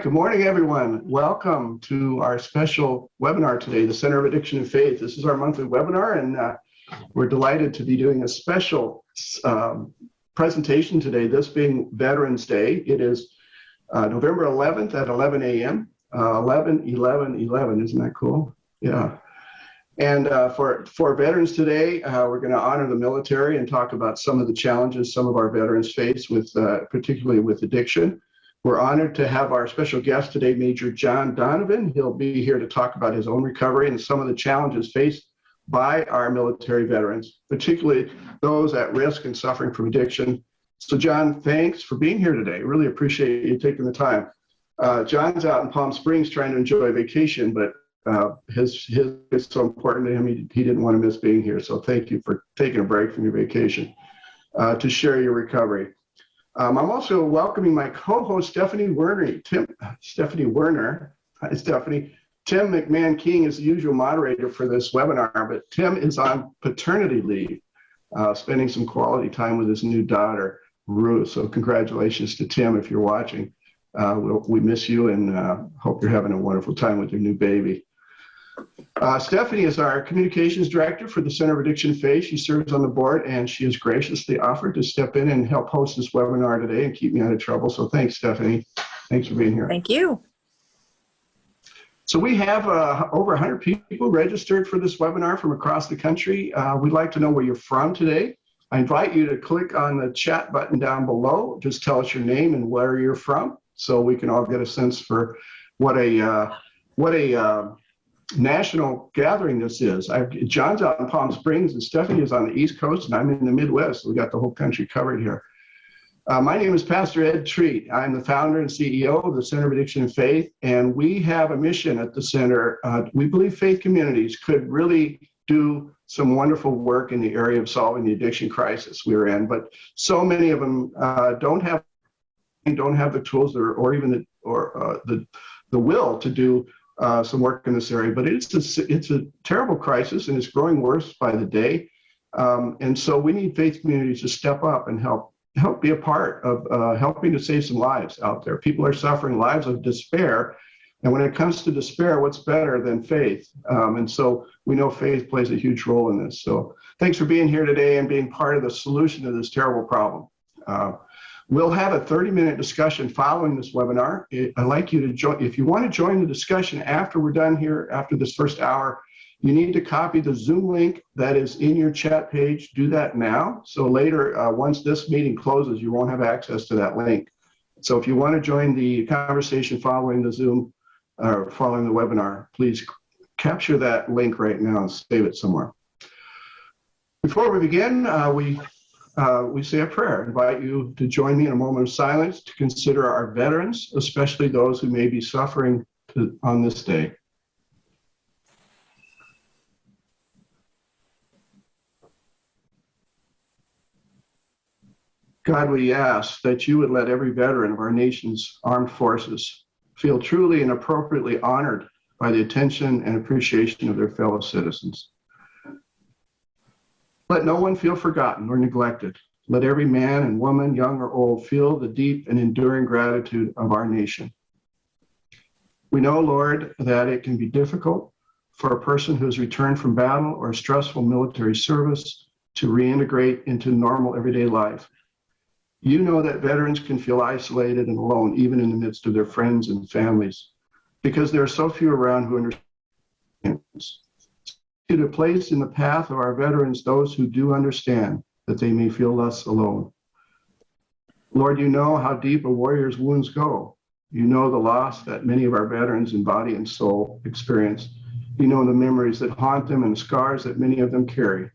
Good morning, everyone. Welcome to our special webinar today, the Center of Addiction and Faith. This is our monthly webinar, and we're delighted to be doing a special presentation today, this being Veterans Day. It is November 11th at 11 a.m., 11/11/11, isn't that cool? Yeah. And for Veterans today, we're going to honor the military and talk about some of the challenges some of our veterans face, with particularly with addiction. We're honored to have our special guest today, Major John Donovan. He'll be here to talk about his own recovery and some of the challenges faced by our military veterans, particularly those at risk and suffering from addiction. So John, thanks for being here today. Really appreciate you taking the time. John's out in Palm Springs trying to enjoy vacation, but his is so important to him, he didn't want to miss being here. So thank you for taking a break from your vacation to share your recovery. I'm also welcoming my co-host, Stephanie Werner. Stephanie Werner. Hi, Stephanie. Tim McMahon-King is the usual moderator for this webinar, but Tim is on paternity leave, spending some quality time with his new daughter, Ruth. So congratulations to Tim if you're watching. We miss you and hope you're having a wonderful time with your new baby. Stephanie is our communications director for the Center of Addiction and Faith. She serves on the board, and she has graciously offered to step in and help host this webinar today and keep me out of trouble. So thanks, Stephanie. Thanks for being here. Thank you. So we have over 100 people registered for this webinar from across the country. We'd like to know where you're from today. I invite you to click on the chat button down below. Just tell us your name and where you're from, so we can all get a sense for what a national gathering this is. John's out in Palm Springs and Stephanie is on the East Coast, and I'm in the Midwest. So we got the whole country covered here. My name is Pastor Ed Treat. I'm the founder and CEO of the Center of Addiction and Faith, and we have a mission at the center. We believe faith communities could really do some wonderful work in the area of solving the addiction crisis we're in, but so many of them don't have the tools or even the will to do some work in this area. But it's a terrible crisis, and it's growing worse by the day. And so we need faith communities to step up and help be a part of helping to save some lives out there. People are suffering lives of despair. And when it comes to despair, what's better than faith? And so we know faith plays a huge role in this. So thanks for being here today and being part of the solution to this terrible problem. We'll have a 30-minute discussion following this webinar. I'd like you to join. If you want to join the discussion after we're done here, after this first hour, you need to copy the Zoom link that is in your chat page. Do that now. So later, once this meeting closes, you won't have access to that link. So if you want to join the conversation following the Zoom or following the webinar, please capture that link right now and save it somewhere. Before we begin, we say a prayer. I invite you to join me in a moment of silence to consider our veterans, especially those who may be suffering on this day. God, we ask that you would let every veteran of our nation's armed forces feel truly and appropriately honored by the attention and appreciation of their fellow citizens. Let no one feel forgotten or neglected. Let every man and woman, young or old, feel the deep and enduring gratitude of our nation. We know, Lord, that it can be difficult for a person who has returned from battle or stressful military service to reintegrate into normal everyday life. You know that veterans can feel isolated and alone, even in the midst of their friends and families, because there are so few around who understand. To place in the path of our veterans those who do understand, that they may feel less alone. Lord, you know how deep a warrior's wounds go. You know the loss that many of our veterans in body and soul experience. You know the memories that haunt them and the scars that many of them carry.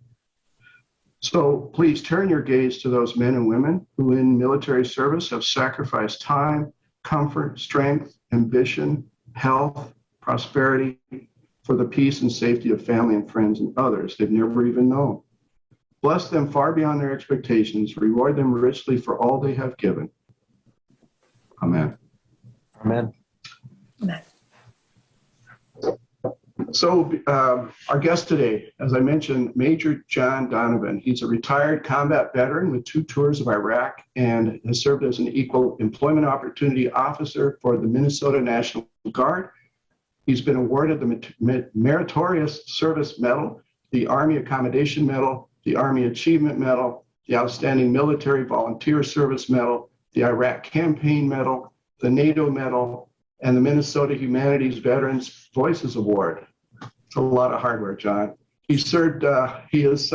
So please turn your gaze to those men and women who in military service have sacrificed time, comfort, strength, ambition, health, prosperity, for the peace and safety of family and friends and others they've never even known. Bless them far beyond their expectations. Reward them richly for all they have given. Amen. Amen. Amen. So our guest today, as I mentioned, Major John Donovan. He's a retired combat veteran with 2 tours of Iraq and has served as an equal employment opportunity officer for the Minnesota National Guard. He's been awarded the Meritorious Service Medal, the Army Accommodation Medal, the Army Achievement Medal, the Outstanding Military Volunteer Service Medal, the Iraq Campaign Medal, the NATO Medal, and the Minnesota Humanities Veterans Voices Award. It's a lot of hardware, John. He has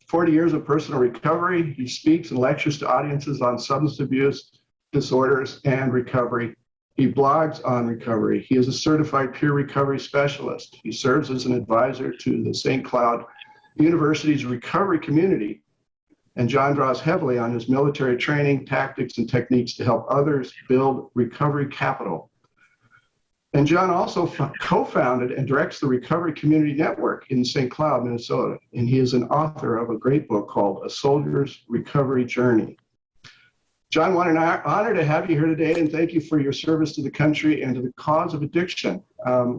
40 years of personal recovery. He speaks and lectures to audiences on substance abuse, disorders, and recovery. He blogs on recovery. He is a certified peer recovery specialist. He serves as an advisor to the St. Cloud University's recovery community. And John draws heavily on his military training, tactics, and techniques to help others build recovery capital. And John also co-founded and directs the Recovery Community Network in St. Cloud, Minnesota. And he is an author of a great book called A Soldier's Recovery Journey. John, what an honor to have you here today, and thank you for your service to the country and to the cause of addiction.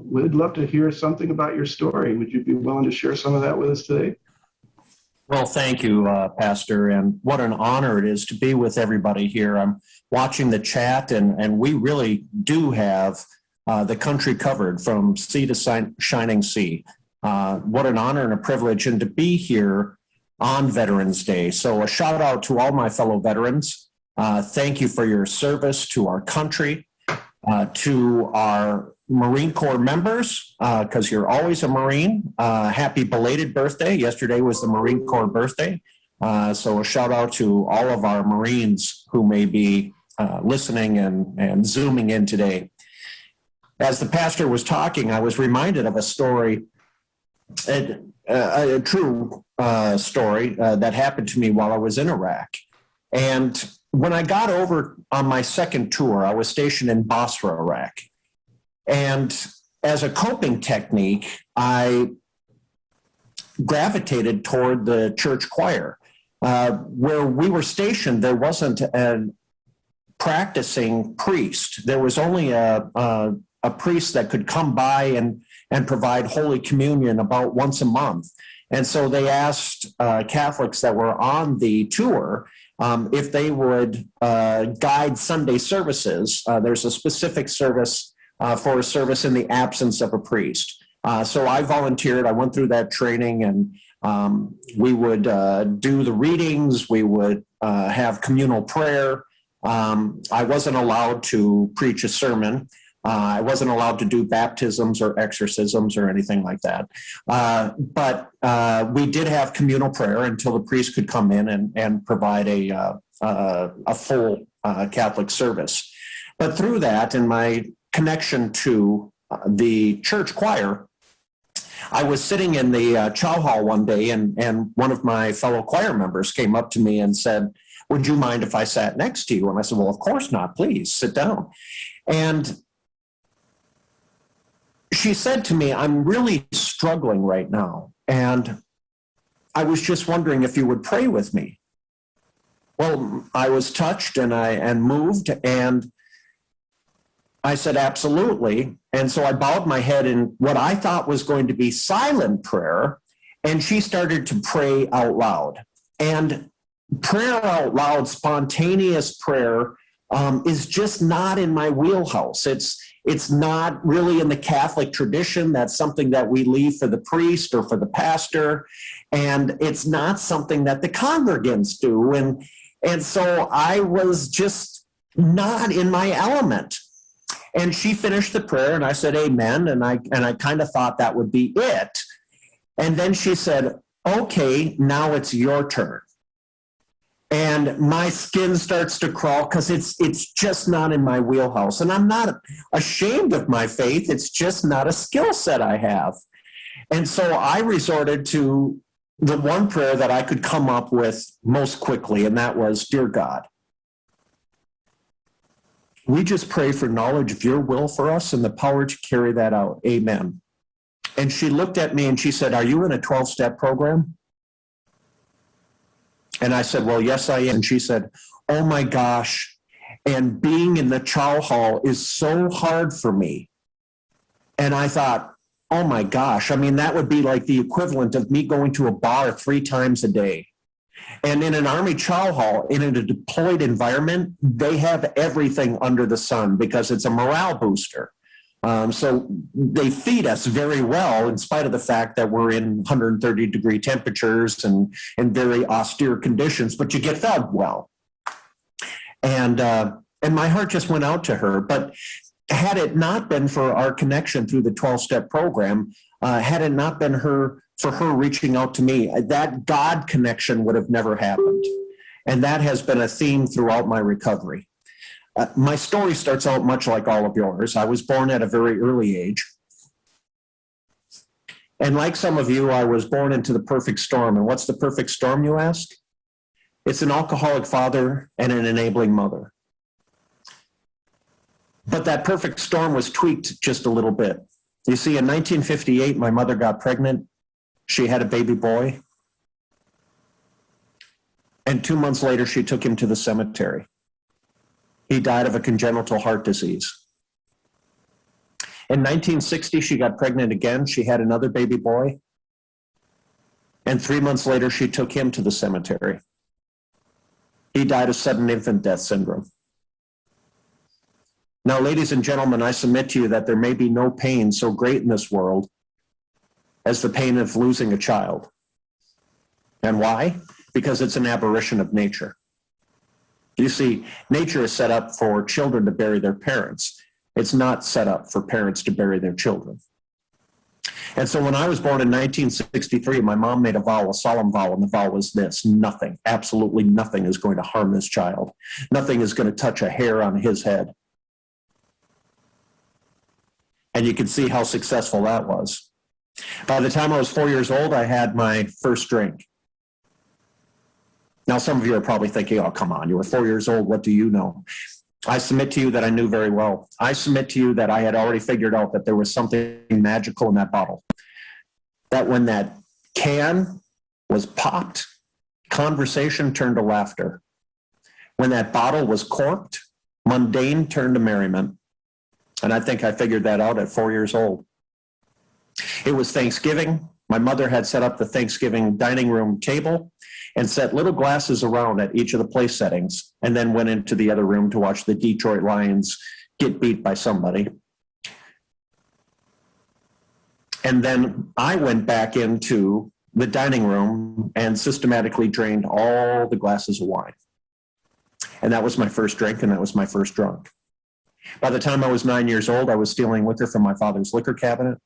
We'd love to hear something about your story. Would you be willing to share some of that with us today? Well, thank you, Pastor, and what an honor it is to be with everybody here. I'm watching the chat, and we really do have the country covered from sea to shining sea. What an honor and a privilege, and to be here on Veterans Day. So a shout out to all my fellow veterans. Thank you for your service to our country, to our Marine Corps members, because you're always a Marine. Happy belated birthday. Yesterday was the Marine Corps birthday. So a shout out to all of our Marines who may be listening and Zooming in today. As the pastor was talking, I was reminded of a story, a true story that happened to me while I was in Iraq. And when I got over on my second tour, I was stationed in Basra, Iraq. And as a coping technique, I gravitated toward the church choir. Where we were stationed, there wasn't a practicing priest. There was only a priest that could come by and provide Holy Communion about once a month. And so they asked Catholics that were on the tour if they would guide Sunday services. There's a specific service for a service in the absence of a priest. So I volunteered. I went through that training, and we would do the readings. We would have communal prayer. I wasn't allowed to preach a sermon. I wasn't allowed to do baptisms or exorcisms or anything like that. But we did have communal prayer until the priest could come in and provide a full Catholic service. But through that, and my connection to the church choir, I was sitting in the chow hall one day, and one of my fellow choir members came up to me and said, "Would you mind if I sat next to you?" And I said, "Well, of course not. Please sit down." And she said to me, "I'm really struggling right now, and I was just wondering if you would pray with me." Well, I was touched and moved, and I said, "Absolutely." And so I bowed my head in what I thought was going to be silent prayer, and she started to pray out loud. And prayer out loud, spontaneous prayer, is just not in my wheelhouse. It's not really in the Catholic tradition. That's something that we leave for the priest or for the pastor. And it's not something that the congregants do. And so I was just not in my element. And she finished the prayer, and I said, "Amen." And I kind of thought that would be it. And then she said, "Okay, now it's your turn." And my skin starts to crawl because it's just not in my wheelhouse. And I'm not ashamed of my faith. It's just not a skill set I have. And so I resorted to the one prayer that I could come up with most quickly, and that was, "Dear God, we just pray for knowledge of your will for us and the power to carry that out. Amen." And she looked at me and she said, "Are you in a 12-step program?" And I said, "Well, yes, I am." And she said, "Oh my gosh. And being in the chow hall is so hard for me." And I thought, Oh my gosh. I mean, that would be like the equivalent of me going to a bar 3 times a day. And in an Army chow hall, in a deployed environment, they have everything under the sun because it's a morale booster. So they feed us very well in spite of the fact that we're in 130-degree temperatures and very austere conditions, but you get fed well. And my heart just went out to her. But had it not been for our connection through the 12-step program, had it not been for her reaching out to me, that God connection would have never happened. And that has been a theme throughout my recovery. My story starts out much like all of yours. I was born at a very early age. And like some of you, I was born into the perfect storm. And what's the perfect storm, you ask? It's an alcoholic father and an enabling mother. But that perfect storm was tweaked just a little bit. You see, in 1958, my mother got pregnant. She had a baby boy. And 2 months later, she took him to the cemetery. He died of a congenital heart disease. In 1960, she got pregnant again. She had another baby boy. And 3 months later, she took him to the cemetery. He died of sudden infant death syndrome. Now, ladies and gentlemen, I submit to you that there may be no pain so great in this world as the pain of losing a child. And why? Because it's an aberration of nature. You see, nature is set up for children to bury their parents. It's not set up for parents to bury their children. And so when I was born in 1963, my mom made a vow, a solemn vow, and the vow was this: nothing, absolutely nothing is going to harm this child. Nothing is going to touch a hair on his head. And you can see how successful that was. By the time I was 4 years old, I had my first drink. Now, some of you are probably thinking, oh, come on, you were 4 years old. What do you know? I submit to you that I knew very well. I submit to you that I had already figured out that there was something magical in that bottle. That when that can was popped, conversation turned to laughter. When that bottle was corked, mundane turned to merriment. And I think I figured that out at 4 years old. It was Thanksgiving. My mother had set up the Thanksgiving dining room table and set little glasses around at each of the place settings, and then went into the other room to watch the Detroit Lions get beat by somebody. And then I went back into the dining room and systematically drained all the glasses of wine. And that was my first drink, and that was my first drunk. By the time I was 9 years old, I was stealing liquor from my father's liquor cabinet.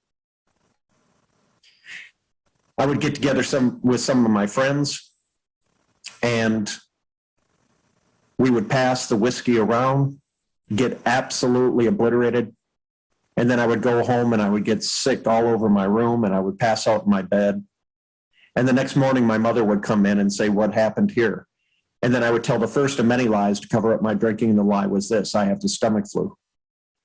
I would get together with some of my friends, and we would pass the whiskey around, get absolutely obliterated, and then I would go home and I would get sick all over my room, and I would pass out in my bed. And the next morning, my mother would come in and say, "What happened here?" And then I would tell the first of many lies to cover up my drinking, and the lie was this: I have the stomach flu.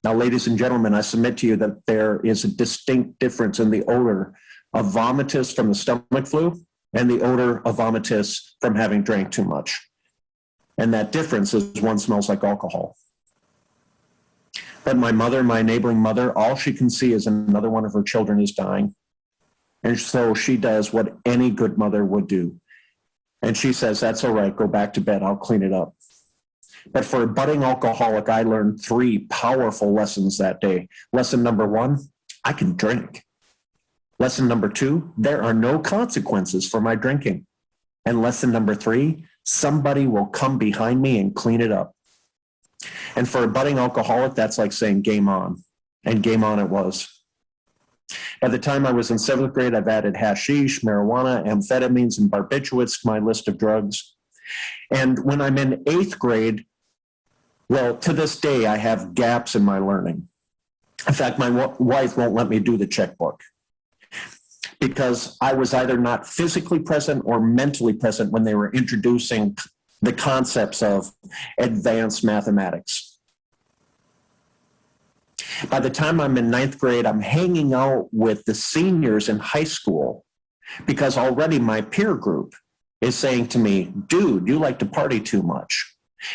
Now, ladies and gentlemen, I submit to you that there is a distinct difference in the odor of vomitus from the stomach flu and the odor of vomitus from having drank too much. And that difference is one smells like alcohol. But my mother, my enabling mother, all she can see is another one of her children is dying. And so she does what any good mother would do. And she says, "That's all right, go back to bed, I'll clean it up." But for a budding alcoholic, I learned 3 powerful lessons that day. Lesson number 1, I can drink. Lesson number 2, there are no consequences for my drinking. And lesson number 3, somebody will come behind me and clean it up. And for a budding alcoholic, that's like saying game on. And game on it was. By the time I was in 7th grade, I've added hashish, marijuana, amphetamines, and barbiturates to my list of drugs. And when I'm in 8th grade, well, to this day, I have gaps in my learning. In fact, my wife won't let me do the checkbook because I was either not physically present or mentally present when they were introducing the concepts of advanced mathematics. By the time I'm in 9th grade, I'm hanging out with the seniors in high school because already my peer group is saying to me, "Dude, you like to party too much."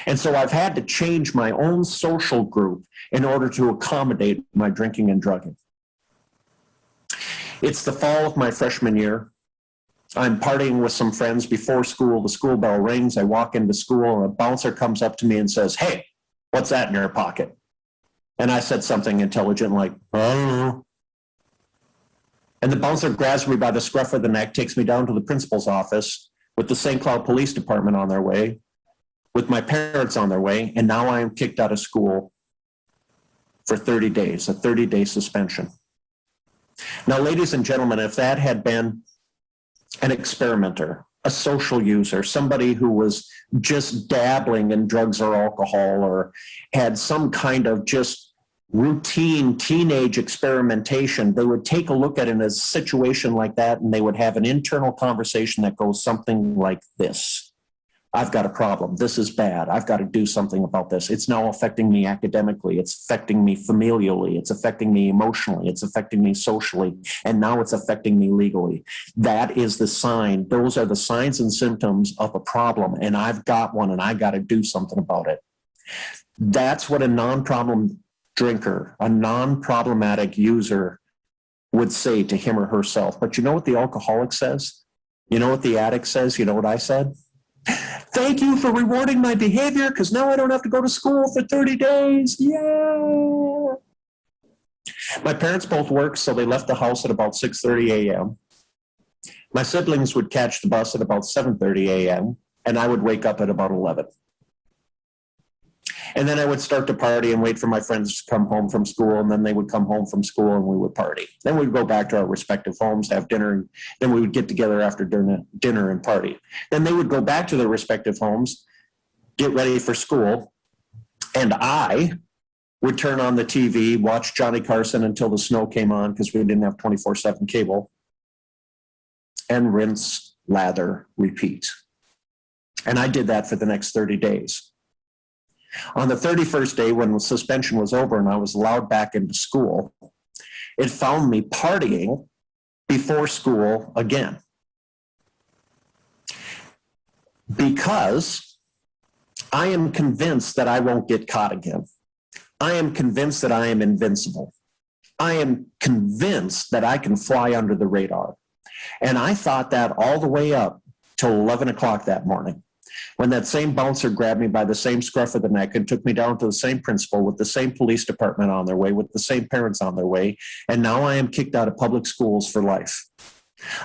And so I've had to change my own social group in order to accommodate my drinking and drugging. It's the fall of my freshman year. I'm partying with some friends before school. The school bell rings. I walk into school and a bouncer comes up to me and says, "Hey, what's that in your pocket?" And I said something intelligent like, "I don't know." And the bouncer grabs me by the scruff of the neck, takes me down to the principal's office with the St. Cloud Police Department on their way, with my parents on their way, and now I am kicked out of school for 30 days, a 30-day suspension. Now, ladies and gentlemen, if that had been an experimenter, a social user, somebody who was just dabbling in drugs or alcohol or had some kind of just routine teenage experimentation, they would take a look at it in a situation like that and they would have an internal conversation that goes something like this. I've got a problem. This is bad. I've got to do something about this. It's now affecting me academically. It's affecting me familially. It's affecting me emotionally. It's affecting me socially. And now it's affecting me legally. That is the sign. Those are the signs and symptoms of a problem. And I've got one and I got to do something about it. That's what a non-problem drinker, a non-problematic user would say to him or herself. But you know what the alcoholic says? You know what the addict says? You know what I said? "Thank you for rewarding my behavior because now I don't have to go to school for 30 days. Yeah." My parents both worked, so they left the house at about 6:30 a.m. My siblings would catch the bus at about 7:30 a.m., and I would wake up at about 11. And then I would start to party and wait for my friends to come home from school, and then they would come home from school and we would party. Then we'd go back to our respective homes, have dinner, and then we would get together after dinner and party. Then they would go back to their respective homes, get ready for school, and I would turn on the TV, watch Johnny Carson until the snow came on because we didn't have 24/7 cable, and rinse, lather, repeat. And I did that for the next 30 days. On the 31st day, when the suspension was over and I was allowed back into school, it found me partying before school again. Because I am convinced that I won't get caught again. I am convinced that I am invincible. I am convinced that I can fly under the radar. And I thought that all the way up till 11 o'clock that morning, when that same bouncer grabbed me by the same scruff of the neck and took me down to the same principal with the same police department on their way, with the same parents on their way, and now I am kicked out of public schools for life.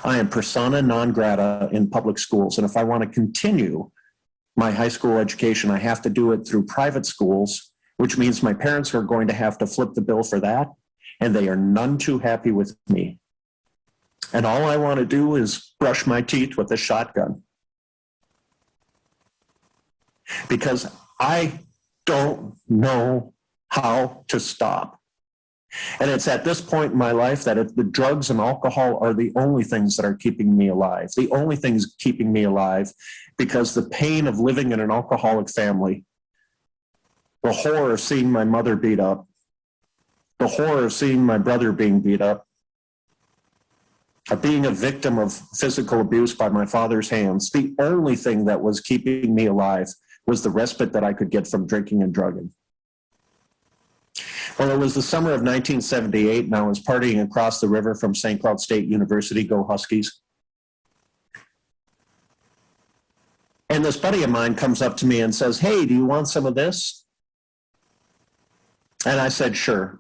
I am persona non grata in public schools, and if I want to continue my high school education, I have to do it through private schools, which means my parents are going to have to flip the bill for that, and they are none too happy with me. And all I want to do is brush my teeth with a shotgun. Because I don't know how to stop. And it's at this point in my life that if the drugs and alcohol are the only things that are keeping me alive, the only things keeping me alive, because the pain of living in an alcoholic family, the horror of seeing my mother beat up, the horror of seeing my brother being beat up, of being a victim of physical abuse by my father's hands, the only thing that was keeping me alive was the respite that I could get from drinking and drugging. Well, it was the summer of 1978, and I was partying across the river from St. Cloud State University, go Huskies. And this buddy of mine comes up to me and says, "Hey, do you want some of this?" And I said, "Sure."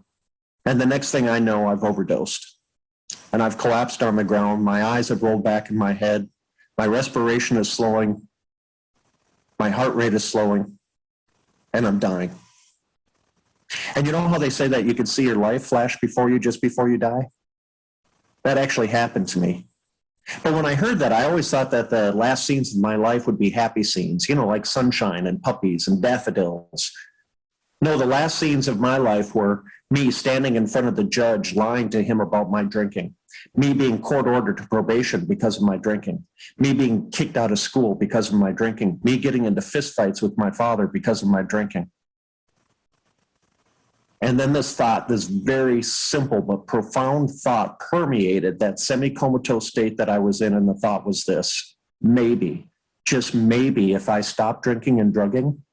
And the next thing I know, I've overdosed. And I've collapsed on the ground. My eyes have rolled back in my head. My respiration is slowing. My heart rate is slowing. And I'm dying. And you know how they say that you can see your life flash before you just before you die? That actually happened to me. But when I heard that, I always thought that the last scenes of my life would be happy scenes, you know, like sunshine and puppies and daffodils. No, the last scenes of my life were me standing in front of the judge lying to him about my drinking, me being court ordered to probation because of my drinking, me being kicked out of school because of my drinking, me getting into fistfights with my father because of my drinking. And then this thought, this very simple but profound thought permeated that semi-comatose state that I was in, and the thought was this: maybe, just maybe, if I stopped drinking and drugging,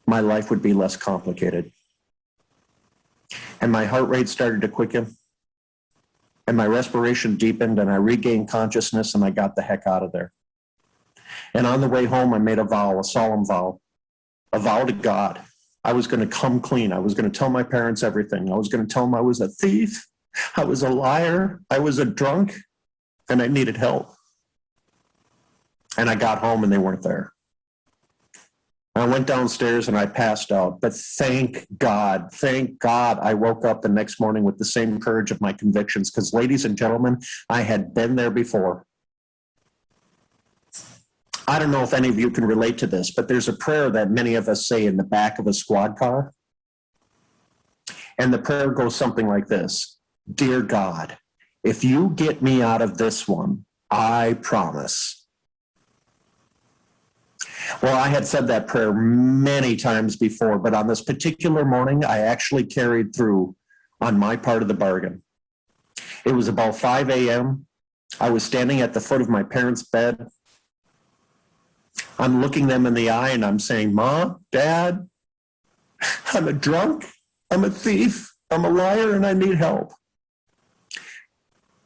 my life would be less complicated. And my heart rate started to quicken, and my respiration deepened and I regained consciousness and I got the heck out of there. And on the way home, I made a vow, a solemn vow, a vow to God. I was going to come clean. I was going to tell my parents everything. I was going to tell them I was a thief. I was a liar. I was a drunk, and I needed help. And I got home and they weren't there. I went downstairs and I passed out. But thank God, I woke up the next morning with the same courage of my convictions, because, ladies and gentlemen, I had been there before. I don't know if any of you can relate to this, but there's a prayer that many of us say in the back of a squad car. And the prayer goes something like this: Dear God, if you get me out of this one, I promise. Well, I had said that prayer many times before, but on this particular morning, I actually carried through on my part of the bargain. It was about 5 a.m. I was standing at the foot of my parents' bed. I'm looking them in the eye and I'm saying, Mom, Dad, I'm a drunk, I'm a thief, I'm a liar, and I need help.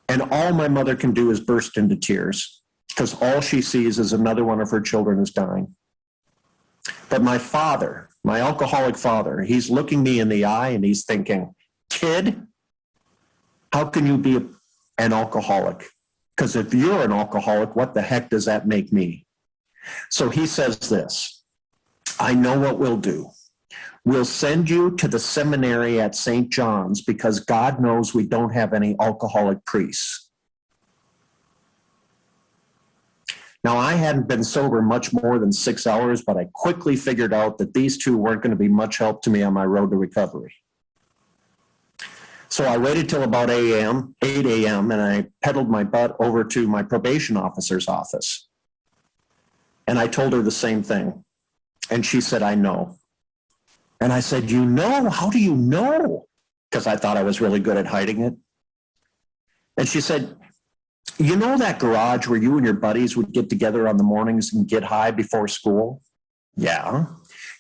And all my mother can do is burst into tears, because all she sees is another one of her children is dying. But my father, my alcoholic father, he's looking me in the eye and he's thinking, kid, how can you be an alcoholic? Because if you're an alcoholic, what the heck does that make me? So he says this: I know what we'll do. We'll send you to the seminary at St. John's, because God knows we don't have any alcoholic priests. Now, I hadn't been sober much more than 6 hours, but I quickly figured out that these two weren't going to be much help to me on my road to recovery. So I waited till about 8 a.m., and I pedaled my butt over to my probation officer's office. And I told her the same thing. And she said, I know. And I said, you know? How do you know? Because I thought I was really good at hiding it. And she said, you know that garage where you and your buddies would get together on the mornings and get high before school? Yeah.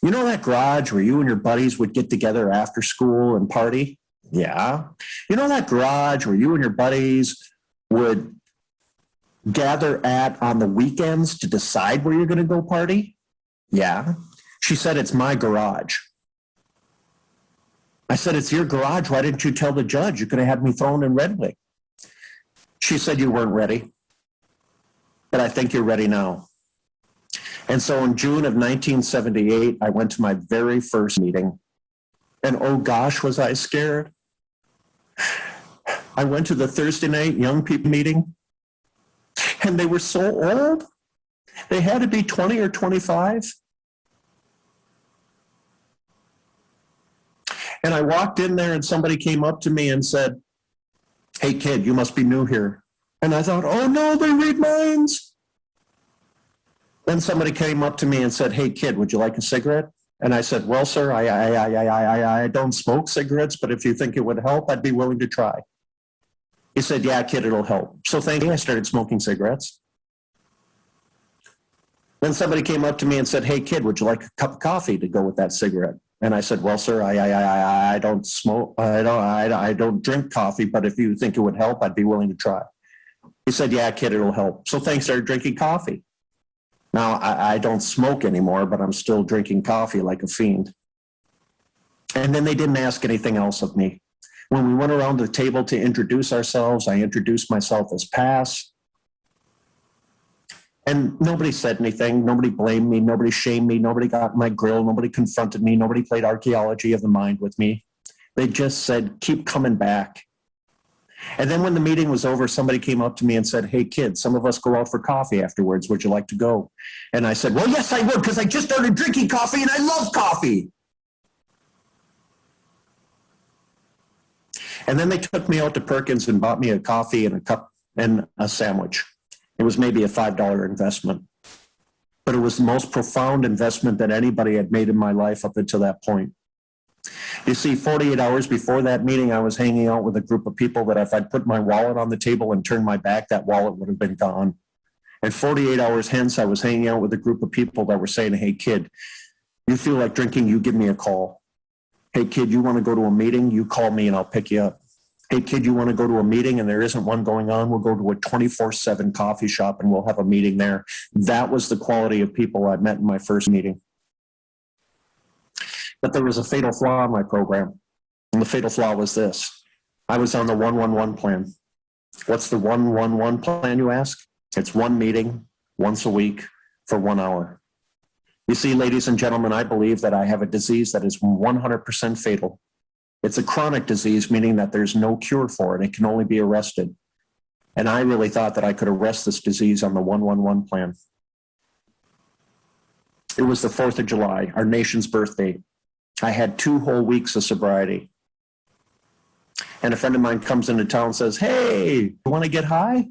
You know that garage where you and your buddies would get together after school and party? Yeah. You know that garage where you and your buddies would gather at on the weekends to decide where you're going to go party? Yeah. She said, it's my garage. I said, it's your garage. Why didn't you tell the judge? You could have had me thrown in Red Wing. She said, you weren't ready, but I think you're ready now. And so in June of 1978, I went to my very first meeting, and oh gosh, was I scared. I went to the Thursday night young people meeting, and they were so old. They had to be 20 or 25. And I walked in there and somebody came up to me and said, hey kid, you must be new here. And I thought, oh no, they read minds. Then somebody came up to me and said, hey kid, would you like a cigarette? And I said, well, sir, I don't smoke cigarettes, but if you think it would help, I'd be willing to try. He said, yeah, kid, it'll help. So thank you. I started smoking cigarettes. Then somebody came up to me and said, hey kid, would you like a cup of coffee to go with that cigarette? And I said, well, sir, I don't smoke, I don't drink coffee, but if you think it would help, I'd be willing to try. He said, yeah, kid, it'll help. So thanks, started drinking coffee. Now, I don't smoke anymore, but I'm still drinking coffee like a fiend. And then they didn't ask anything else of me. When we went around the table to introduce ourselves, I introduced myself as Pass. And nobody said anything. Nobody blamed me. Nobody shamed me. Nobody got in my grill. Nobody confronted me. Nobody played archaeology of the mind with me. They just said, keep coming back. And then when the meeting was over, somebody came up to me and said, hey, kid, some of us go out for coffee afterwards. Would you like to go? And I said, well, yes, I would, because I just started drinking coffee and I love coffee. And then they took me out to Perkins and bought me a coffee and a cup and a sandwich. It was maybe a $5 investment, but it was the most profound investment that anybody had made in my life up until that point. You see, 48 hours before that meeting, I was hanging out with a group of people that if I'd put my wallet on the table and turned my back, that wallet would have been gone. And 48 hours hence, I was hanging out with a group of people that were saying, hey, kid, you feel like drinking, you give me a call. Hey, kid, you want to go to a meeting? You call me and I'll pick you up. Hey, kid, you want to go to a meeting and there isn't one going on? We'll go to a 24/7 coffee shop and we'll have a meeting there. That was the quality of people I met in my first meeting. But there was a fatal flaw in my program. And the fatal flaw was this. I was on the 111 plan. What's the 111 plan, you ask? It's one meeting once a week for 1 hour. You see, ladies and gentlemen, I believe that I have a disease that is 100% fatal. It's a chronic disease, meaning that there's no cure for it. It can only be arrested. And I really thought that I could arrest this disease on the 111 plan. It was the 4th of July, our nation's birthday. I had 2 whole weeks of sobriety. And a friend of mine comes into town and says, hey, you want to get high?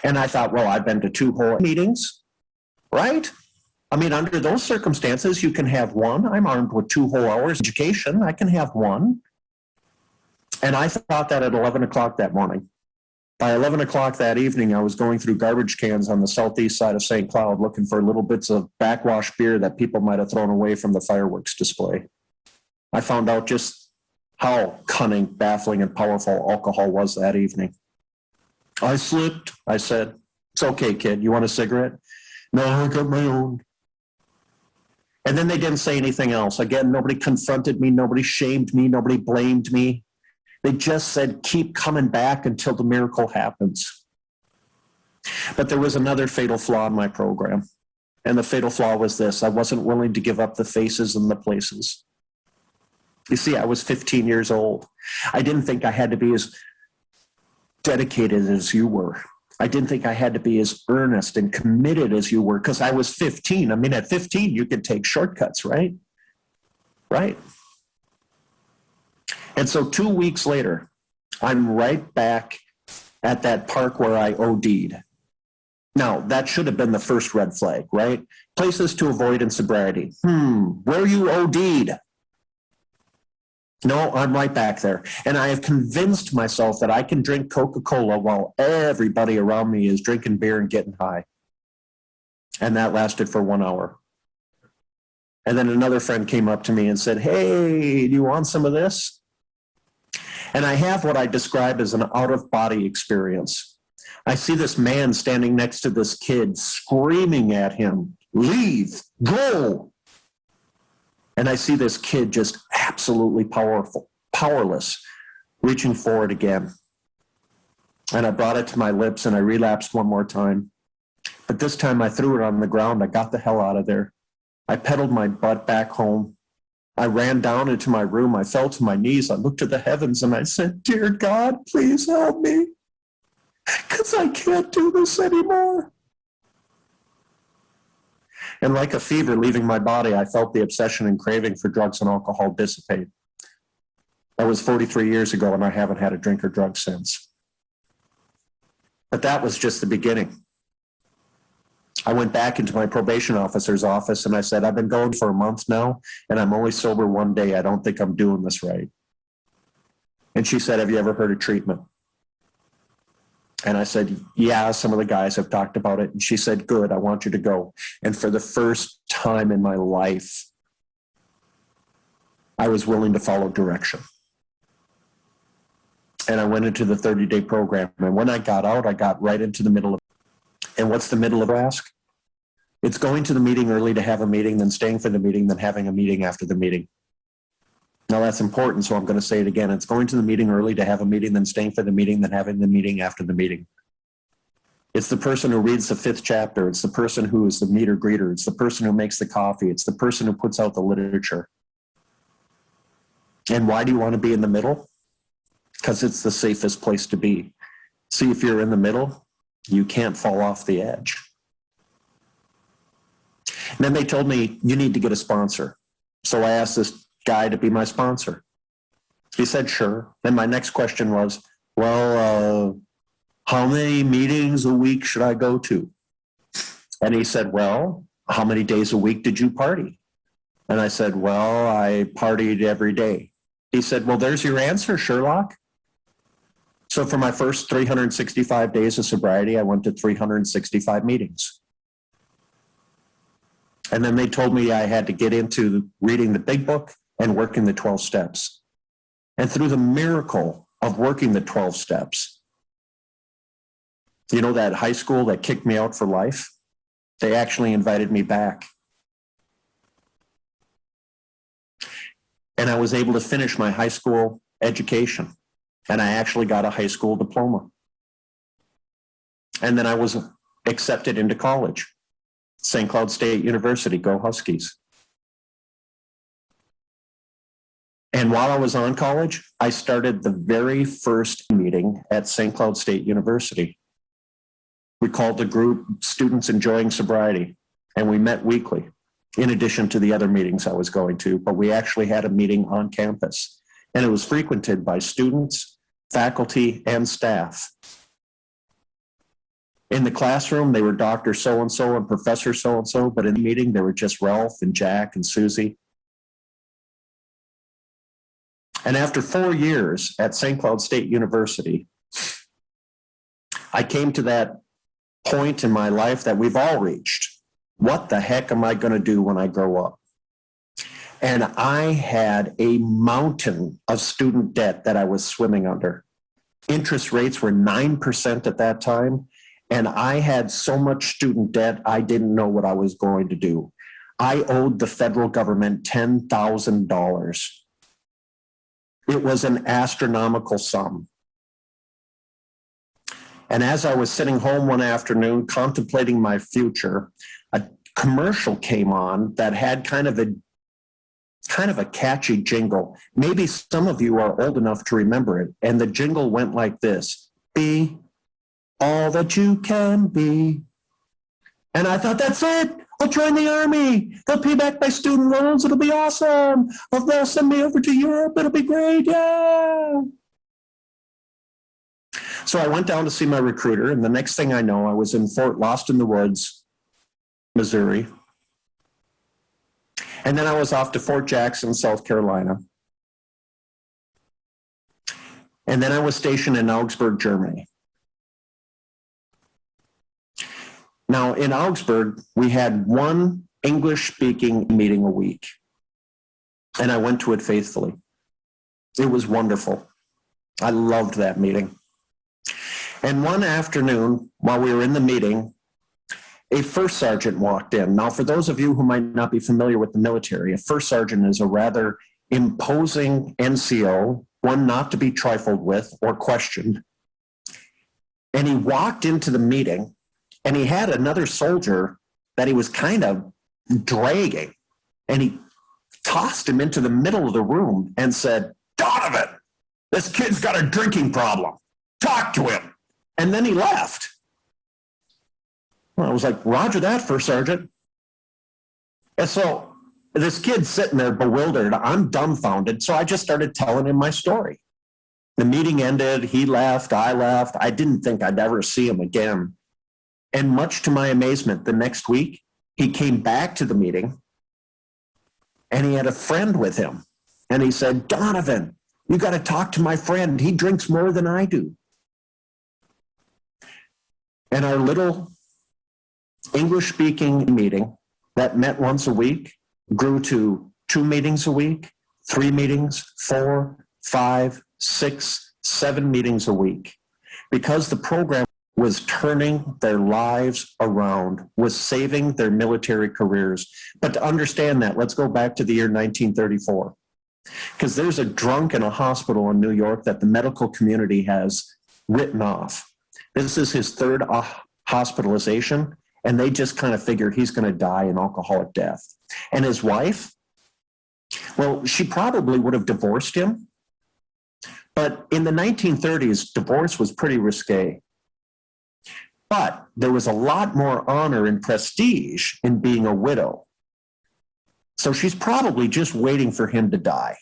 And I thought, well, I've been to 2 whole meetings, right? I mean, under those circumstances, you can have one. I'm armed with 2 whole hours of education. I can have one. And I thought that at 11 o'clock that morning. By 11 o'clock that evening, I was going through garbage cans on the southeast side of St. Cloud looking for little bits of backwash beer that people might have thrown away from the fireworks display. I found out just how cunning, baffling, and powerful alcohol was that evening. I slipped. I said, it's okay, kid. You want a cigarette? No, I got my own. And then they didn't say anything else. Again, nobody confronted me. Nobody shamed me. Nobody blamed me. They just said, keep coming back until the miracle happens. But there was another fatal flaw in my program. And the fatal flaw was this. I wasn't willing to give up the faces and the places. You see, I was 15 years old. I didn't think I had to be as dedicated as you were. I didn't think I had to be as earnest and committed as you were because I was 15. I mean, at 15, you could take shortcuts, right? Right. And so 2 weeks later, I'm right back at that park where I OD'd. Now, that should have been the first red flag, right? Places to avoid in sobriety. Where you OD'd? No, I'm right back there. And I have convinced myself that I can drink Coca-Cola while everybody around me is drinking beer and getting high. And that lasted for 1 hour. And then another friend came up to me and said, hey, do you want some of this? And I have what I describe as an out-of-body experience. I see this man standing next to this kid screaming at him, leave, go. And I see this kid just absolutely powerless, reaching forward again. And I brought it to my lips and I relapsed one more time. But this time I threw it on the ground. I got the hell out of there. I pedaled my butt back home. I ran down into my room. I fell to my knees. I looked to the heavens and I said, dear God, please help me, because I can't do this anymore. And like a fever leaving my body, I felt the obsession and craving for drugs and alcohol dissipate. That was 43 years ago, and I haven't had a drink or drug since. But that was just the beginning. I went back into my probation officer's office and I said, I've been going for a month now, and I'm only sober 1 day. I don't think I'm doing this right. And she said, have you ever heard of treatment? And I said, yeah, some of the guys have talked about it. And she said, good, I want you to go. And for the first time in my life, I was willing to follow direction. And I went into the 30-day program. And when I got out, I got right into the middle of it. And what's the middle of ask? It's going to the meeting early to have a meeting, then staying for the meeting, then having a meeting after the meeting. Now that's important, so I'm going to say it again. It's going to the meeting early to have a meeting, then staying for the meeting, then having the meeting after the meeting. It's the person who reads the 5th chapter. It's the person who is the meter greeter. It's the person who makes the coffee. It's the person who puts out the literature. And why do you want to be in the middle? Because it's the safest place to be. See, if you're in the middle, you can't fall off the edge. And then they told me, you need to get a sponsor. So I asked this guy to be my sponsor. He said, sure. Then my next question was, well, how many meetings a week should I go to? And he said, well, how many days a week did you party? And I said, well, I partied every day. He said, well, there's your answer, Sherlock. So for my first 365 days of sobriety, I went to 365 meetings. And then they told me I had to get into reading the big book and working the 12 steps. And through the miracle of working the 12 steps, you know, that high school that kicked me out for life, they actually invited me back. And I was able to finish my high school education. And I actually got a high school diploma. And then I was accepted into college, St. Cloud State University, go Huskies. And while I was on college, I started the very first meeting at St. Cloud State University. We called the group Students Enjoying Sobriety, and we met weekly, in addition to the other meetings I was going to, but we actually had a meeting on campus, and it was frequented by students, faculty, and staff. In the classroom, they were Dr. So-and-so and Professor so-and-so, but in the meeting, they were just Ralph and Jack and Susie. And after 4 years at St. Cloud State University, I came to that point in my life that we've all reached. What the heck am I going to do when I grow up? And I had a mountain of student debt that I was swimming under. Interest rates were 9% at that time. And I had so much student debt, I didn't know what I was going to do. I owed the federal government $10,000. It was an astronomical sum. And as I was sitting home one afternoon contemplating my future, a commercial came on that had kind of a catchy jingle. Maybe some of you are old enough to remember it. And the jingle went like this: be all that you can be. And I thought, that's it. I'll join the army. They'll pay back my student loans. It'll be awesome. They'll send me over to Europe. It'll be great. Yeah. So I went down to see my recruiter, and the next thing I know, I was in Fort Lost in the Woods, Missouri. And then I was off to Fort Jackson, South Carolina. And then I was stationed in Augsburg, Germany. Now, in Augsburg, we had one English-speaking meeting a week, and I went to it faithfully. It was wonderful. I loved that meeting. And one afternoon, while we were in the meeting, a first sergeant walked in. Now, for those of you who might not be familiar with the military, a first sergeant is a rather imposing NCO, one not to be trifled with or questioned. And he walked into the meeting, and he had another soldier that he was kind of dragging. And he tossed him into the middle of the room and said, "Donovan, this kid's got a drinking problem. Talk to him." And then he left. Well, I was like, "Roger that, First Sergeant." And so this kid's sitting there bewildered. I'm dumbfounded. So I just started telling him my story. The meeting ended. He left. I left. I didn't think I'd ever see him again. And much to my amazement, the next week, he came back to the meeting, and he had a friend with him. And he said, "Donovan, you got to talk to my friend. He drinks more than I do." And our little English-speaking meeting that met once a week grew to 2 meetings a week, 3 meetings, 4, 5, 6, 7 meetings a week, because the program was turning their lives around, was saving their military careers. But to understand that, let's go back to the year 1934, because there's a drunk in a hospital in New York that the medical community has written off. This is his 3rd hospitalization, and they just kind of figure he's going to die an alcoholic death. And his wife, well, she probably would have divorced him. But in the 1930s, divorce was pretty risque. But there was a lot more honor and prestige in being a widow. So she's probably just waiting for him to die.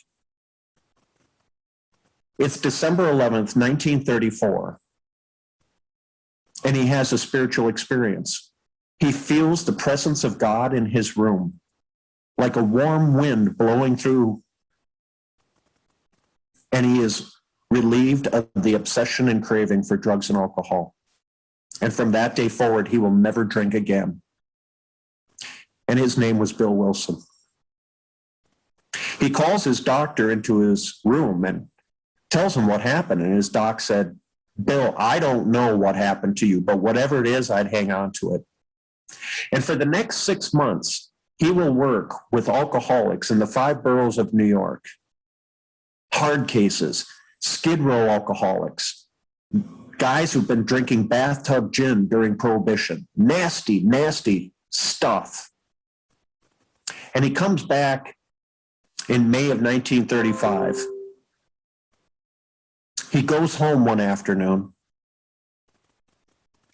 It's December 11th, 1934. And he has a spiritual experience. He feels the presence of God in his room, like a warm wind blowing through. And he is relieved of the obsession and craving for drugs and alcohol. And from that day forward, he will never drink again. And his name was Bill Wilson. He calls his doctor into his room, and tells him what happened. And his doc said, Bill, I don't know what happened to you, but whatever it is, I'd hang on to it. And for the next 6 months, he will work with alcoholics in the 5 boroughs of New York. Hard cases, Skid Row alcoholics, guys who've been drinking bathtub gin during Prohibition. Nasty, nasty stuff. And he comes back in May of 1935. He goes home one afternoon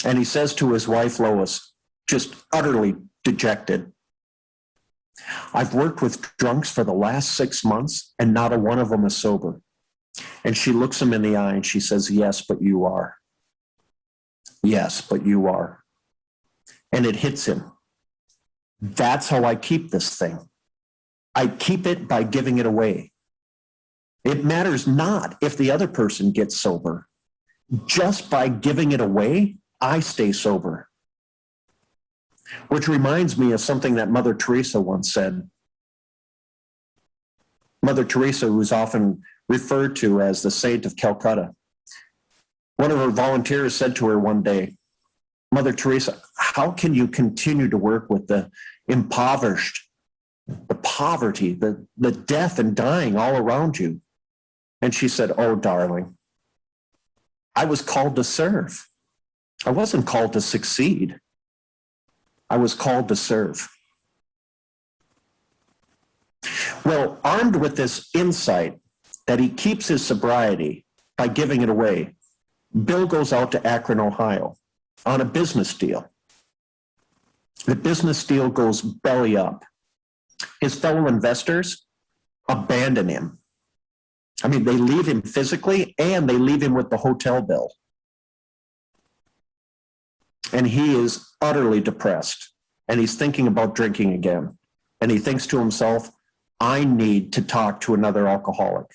and he says to his wife, Lois, just utterly dejected, I've worked with drunks for the last 6 months and not a one of them is sober. And she looks him in the eye and she says, yes, but you are. Yes, but you are. And it hits him. That's how I keep this thing. I keep it by giving it away. It matters not if the other person gets sober. Just by giving it away, I stay sober. Which reminds me of something that Mother Teresa once said. Mother Teresa, who's often referred to as the Saint of Calcutta. One of her volunteers said to her one day, Mother Teresa, how can you continue to work with the impoverished, the poverty, the death and dying all around you? And she said, oh, darling, I was called to serve. I wasn't called to succeed. I was called to serve. Well, armed with this insight that he keeps his sobriety by giving it away, Bill goes out to Akron, Ohio on a business deal. The business deal goes belly up. His fellow investors abandon him. I mean, they leave him physically and they leave him with the hotel bill. And he is utterly depressed and he's thinking about drinking again. And he thinks to himself, I need to talk to another alcoholic.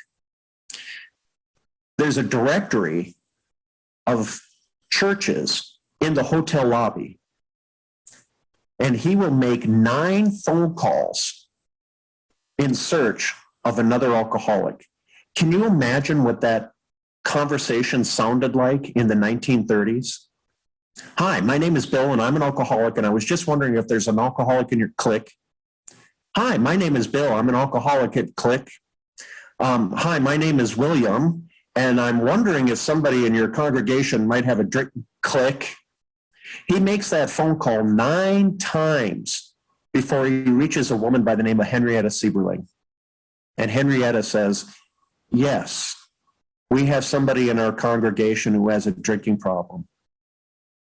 There's a directory of churches in the hotel lobby, and he will make 9 phone calls in search of another alcoholic. Can you imagine what that conversation sounded like in the 1930s? Hi, my name is Bill and I'm an alcoholic, and I was just wondering if there's an alcoholic in your clique. Hi, my name is Bill. I'm an alcoholic at clique. Hi, my name is William, and I'm wondering if somebody in your congregation might have a drink clique. He makes that phone call 9 times before he reaches a woman by the name of Henrietta Sieberling. And Henrietta says, yes, we have somebody in our congregation who has a drinking problem.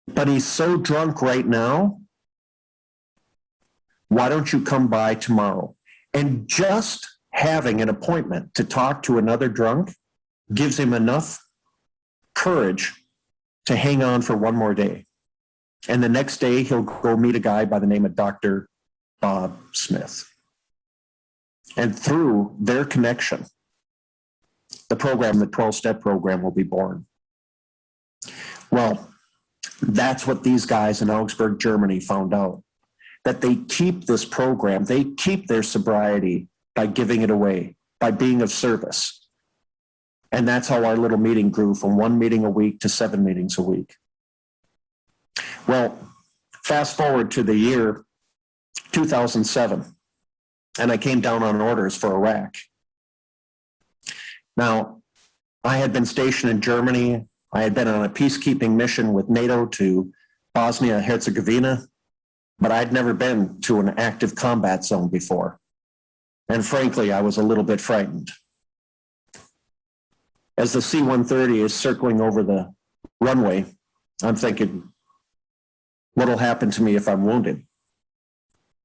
But he's so drunk right now, why don't you come by tomorrow? And just having an appointment to talk to another drunk gives him enough courage to hang on for one more day. And the next day, he'll go meet a guy by the name of Dr. Bob Smith. And through their connection, the program, the 12-step program, will be born. Well, that's what these guys in Augsburg, Germany found out, that they keep this program, they keep their sobriety by giving it away, by being of service. And that's how our little meeting grew from 1 meeting a week to 7 meetings a week. Well, fast forward to the year 2007, and I came down on orders for Iraq. Now, I had been stationed in Germany. I had been on a peacekeeping mission with NATO to Bosnia-Herzegovina, but I'd never been to an active combat zone before. And frankly, I was a little bit frightened. As the C-130 is circling over the runway, I'm thinking, what'll happen to me if I'm wounded?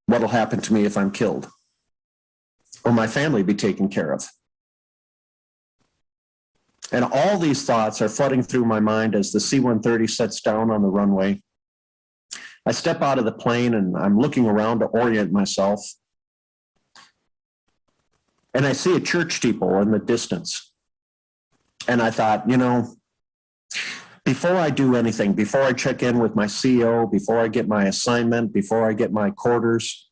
What'll happen to me if I'm killed? Will my family be taken care of? And all these thoughts are flooding through my mind as the C-130 sets down on the runway. I step out of the plane and I'm looking around to orient myself. And I see a church steeple in the distance. And I thought, before I do anything, before I check in with my CEO, before I get my assignment, before I get my quarters,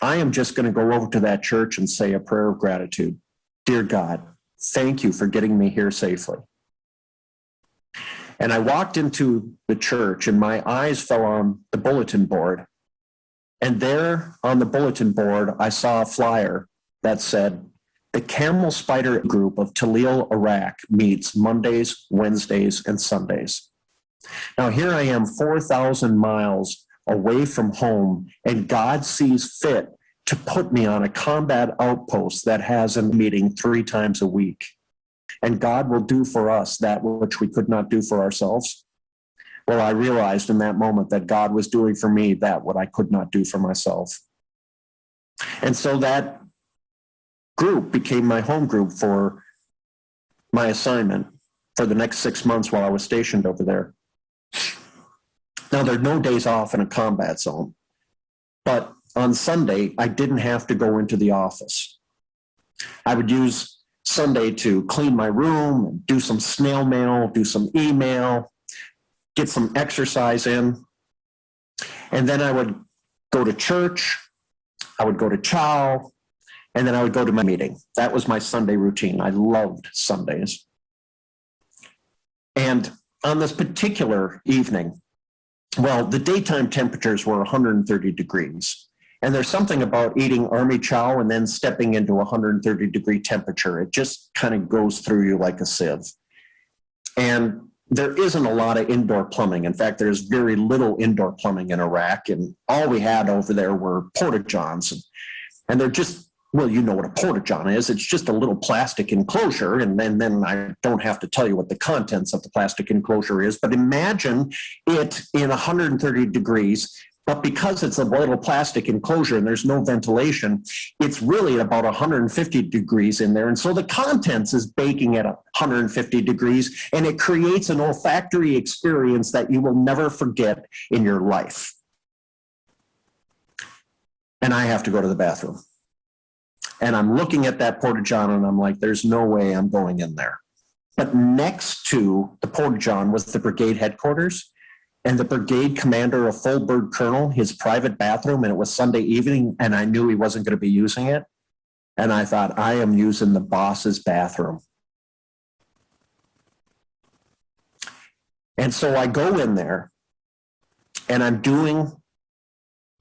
I am just going to go over to that church and say a prayer of gratitude. Dear God, thank you for getting me here safely. And I walked into the church and my eyes fell on the bulletin board. And there on the bulletin board, I saw a flyer that said, the Camel Spider Group of Talil, Iraq meets Mondays, Wednesdays, and Sundays. Now here I am 4,000 miles away from home, and God sees fit to put me on a combat outpost that has a meeting 3 times a week. And God will do for us that which we could not do for ourselves. Well, I realized in that moment that God was doing for me that what I could not do for myself. And so that group became my home group for my assignment for the next 6 months while I was stationed over there. Now, there are no days off in a combat zone, but on Sunday, I didn't have to go into the office. I would use Sunday to clean my room, do some snail mail, do some email, get some exercise in. And then I would go to church, I would go to chow, and then I would go to my meeting. That was my Sunday routine. I loved Sundays. And on this particular evening, well, the daytime temperatures were 130 degrees. And there's something about eating army chow and then stepping into 130-degree temperature. It just kind of goes through you like a sieve. And there isn't a lot of indoor plumbing. In fact, there's very little indoor plumbing in Iraq. And all we had over there were porta-johns. And they're just, well, you know what a porta-john is. It's just a little plastic enclosure. And then I don't have to tell you what the contents of the plastic enclosure is. But imagine it in 130 degrees. But because it's a little plastic enclosure and there's no ventilation, it's really about 150 degrees in there. And so the contents is baking at 150 degrees, and it creates an olfactory experience that you will never forget in your life. And I have to go to the bathroom. And I'm looking at that porta-john and I'm like, there's no way I'm going in there. But next to the porta-john was the brigade headquarters. And the brigade commander, a full bird colonel, his private bathroom, and it was Sunday evening, and I knew he wasn't going to be using it. And I thought, I am using the boss's bathroom. And so I go in there, and I'm doing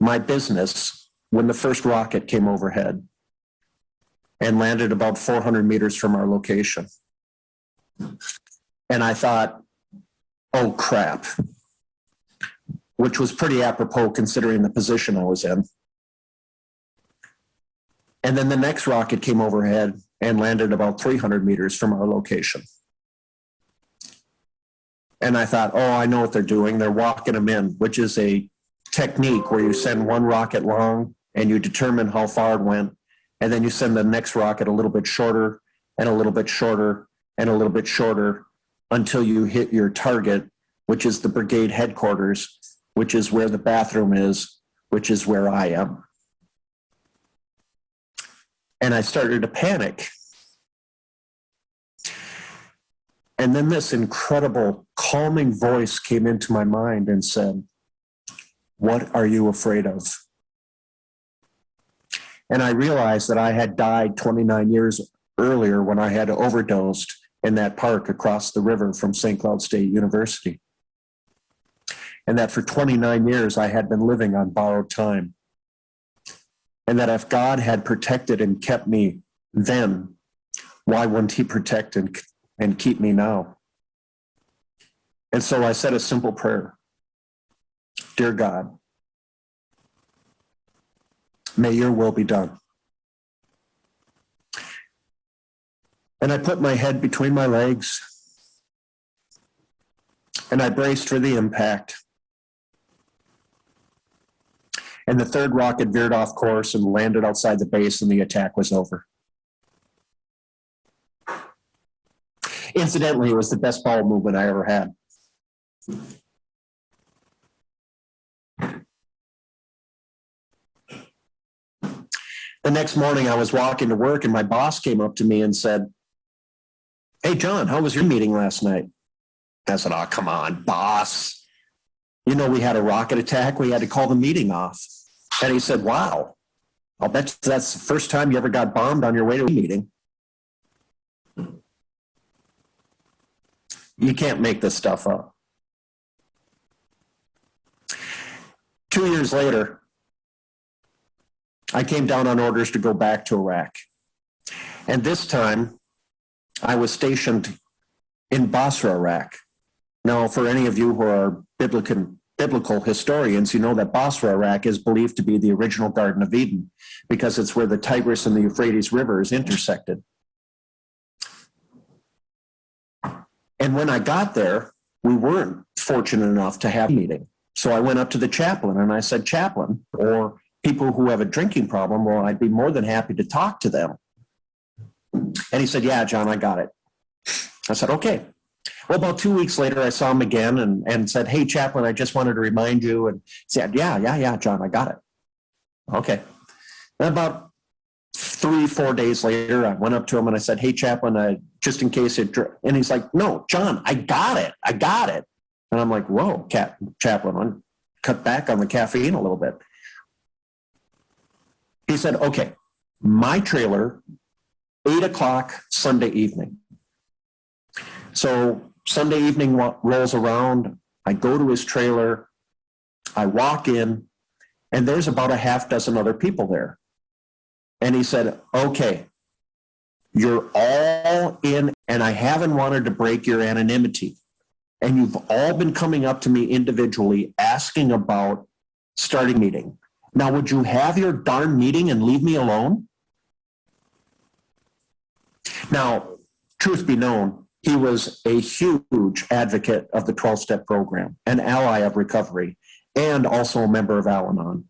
my business when the first rocket came overhead and landed about 400 meters from our location. And I thought, oh, crap. Which was pretty apropos considering the position I was in. And then the next rocket came overhead and landed about 300 meters from our location. And I thought, oh, I know what they're doing. They're walking them in, which is a technique where you send one rocket long and you determine how far it went. And then you send the next rocket a little bit shorter and a little bit shorter and a little bit shorter until you hit your target, which is the brigade headquarters, which is where the bathroom is, which is where I am. And I started to panic. And then this incredible calming voice came into my mind and said, what are you afraid of? And I realized that I had died 29 years earlier when I had overdosed in that park across the river from St. Cloud State University. And that for 29 years, I had been living on borrowed time. And that if God had protected and kept me then, why wouldn't he protect and keep me now? And so I said a simple prayer. Dear God, may your will be done. And I put my head between my legs and I braced for the impact. And the third rocket veered off course and landed outside the base, and the attack was over. Incidentally, it was the best bowel movement I ever had. The next morning, I was walking to work, and my boss came up to me and said, hey, John, how was your meeting last night? I said, oh, come on, boss. You know, we had a rocket attack. We had to call the meeting off. And he said, wow, I'll bet that's the first time you ever got bombed on your way to a meeting. You can't make this stuff up. 2 years later, I came down on orders to go back to Iraq. And this time, I was stationed in Basra, Iraq. Now, for any of you who are biblical historians, you know that Basra, Iraq is believed to be the original Garden of Eden because it's where the Tigris and the Euphrates rivers intersected. And when I got there, we weren't fortunate enough to have a meeting. So I went up to the chaplain and I said, "Chaplain, or people who have a drinking problem, well, I'd be more than happy to talk to them." And he said, "Yeah, John, I got it." I said, "Okay." Well, about 2 weeks later, I saw him again and said, "Hey, chaplain, I just wanted to remind you." And he said, yeah, John, I got it. Okay. And about 3-4 days later, I went up to him and I said, "Hey, chaplain, just in case it," and he's like, "No, John, I got it. And I'm like, "Whoa, chaplain, I'm cut back on the caffeine a little bit." He said, "Okay, my trailer, 8:00 Sunday evening." So Sunday evening rolls around, I go to his trailer, I walk in, and there's about a half dozen other people there. And he said, "Okay, you're all in, and I haven't wanted to break your anonymity. And you've all been coming up to me individually asking about starting a meeting. Now, would you have your darn meeting and leave me alone?" Now, truth be known, he was a huge advocate of the 12-step program, an ally of recovery, and also a member of Al-Anon.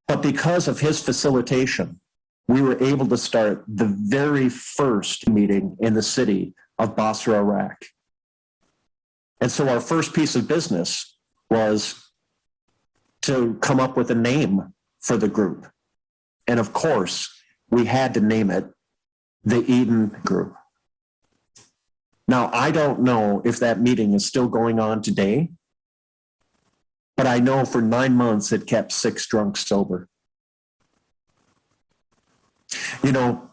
But because of his facilitation, we were able to start the very first meeting in the city of Basra, Iraq. And so our first piece of business was to come up with a name for the group. And of course, we had to name it the Eden Group. Now, I don't know if that meeting is still going on today, but I know for 9 months it kept 6 drunks sober. You know,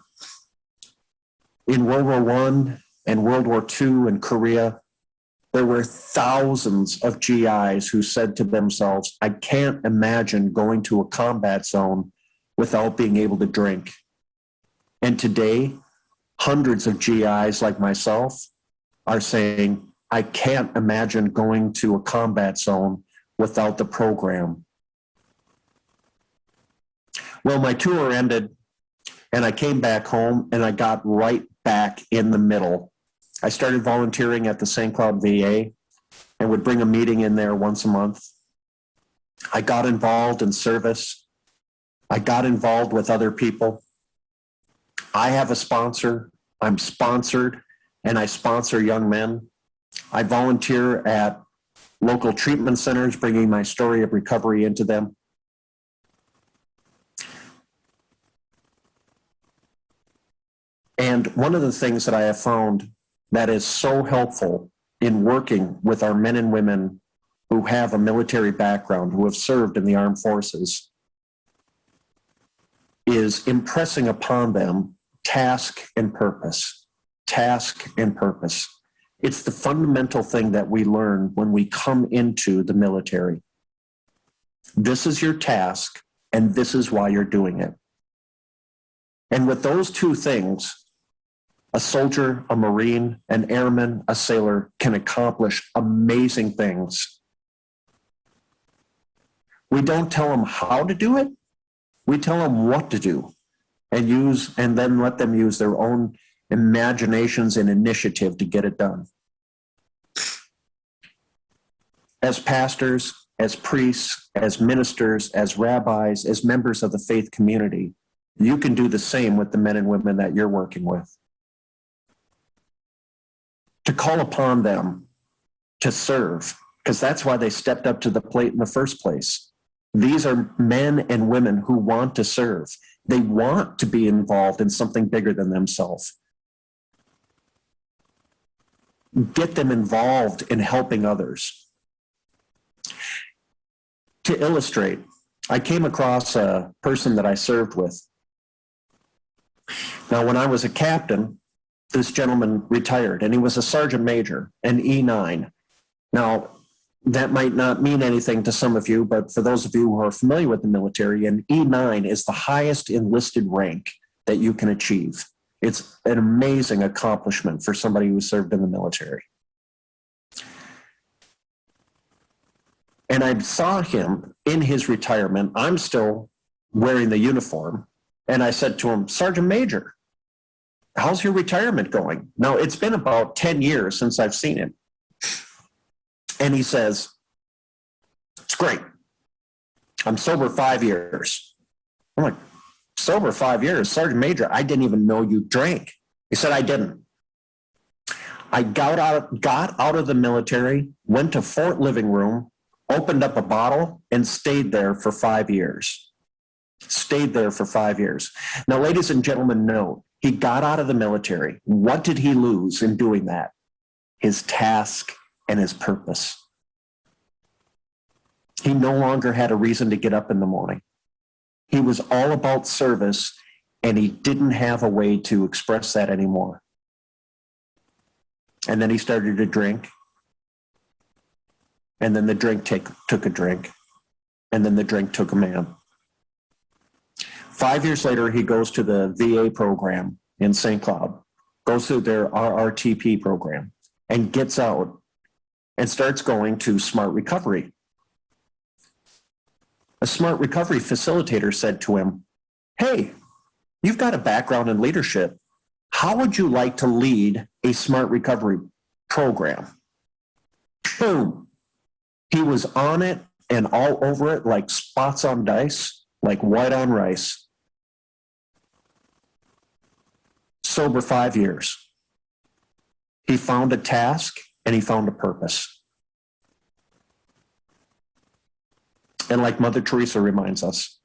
in World War I and World War II and Korea, there were thousands of GIs who said to themselves, "I can't imagine going to a combat zone without being able to drink." And today, hundreds of GIs like myself are saying, "I can't imagine going to a combat zone without the program." Well, my tour ended and I came back home and I got right back in the middle. I started volunteering at the St. Cloud VA and would bring a meeting in there once a month. I got involved in service. I got involved with other people. I have a sponsor. I'm sponsored, and I sponsor young men. I volunteer at local treatment centers, bringing my story of recovery into them. And one of the things that I have found that is so helpful in working with our men and women who have a military background, who have served in the armed forces, is impressing upon them task and purpose. Task and purpose. It's the fundamental thing that we learn when we come into the military. This is your task, and this is why you're doing it. And with those two things, a soldier, a Marine, an airman, a sailor can accomplish amazing things. We don't tell them how to do it. We tell them what to do and then let them use their own imaginations and initiative to get it done. As pastors, as priests, as ministers, as rabbis, as members of the faith community, you can do the same with the men and women that you're working with. To call upon them to serve, because that's why they stepped up to the plate in the first place. These are men and women who want to serve. They want to be involved in something bigger than themselves. Get them involved in helping others. To illustrate, I came across a person that I served with. Now, when I was a captain, this gentleman retired, and he was a sergeant major, an E9. Now, that might not mean anything to some of you, but for those of you who are familiar with the military, an E9 is the highest enlisted rank that you can achieve. It's an amazing accomplishment for somebody who served in the military. And I saw him in his retirement. I'm still wearing the uniform. And I said to him, Sergeant Major, how's your retirement going? Now, it's been about 10 years since I've seen him. And he says, it's great. I'm sober 5 years. I'm like, sober 5 years? Sergeant Major, I didn't even know you drank. He said, I didn't. I got out of the military, went to Fort Living Room, opened up a bottle, and stayed there for 5 years. Stayed there for 5 years. Now, ladies and gentlemen, note, he got out of the military. What did he lose in doing that? His task and his purpose. He no longer had a reason to get up in the morning. He was all about service, and he didn't have a way to express that anymore. And then he started to drink. And then the drink took a drink. And then the drink took a man. 5 years later, he goes to the VA program in St. Cloud, goes through their RRTP program, and gets out and starts going to Smart Recovery. A Smart Recovery facilitator said to him, hey, you've got a background in leadership. How would you like to lead a Smart Recovery program? Boom. He was on it and all over it like spots on dice, like white on rice. Sober 5 years. He found a task and he found a purpose. And like Mother Teresa reminds us,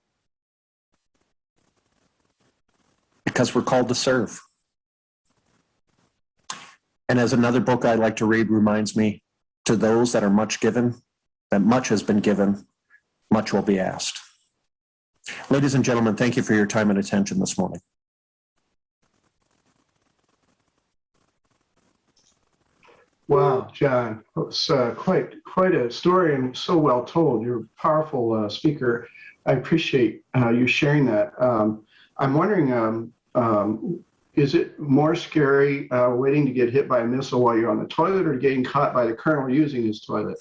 because we're called to serve. And as another book I like to read reminds me, to those that are much given, that much has been given, much will be asked. Ladies and gentlemen, thank you for your time and attention this morning. Wow, John, it's quite a story and so well told. You're a powerful speaker. I appreciate you sharing that. I'm wondering, is it more scary waiting to get hit by a missile while you're on the toilet, or getting caught by the colonel using his toilet?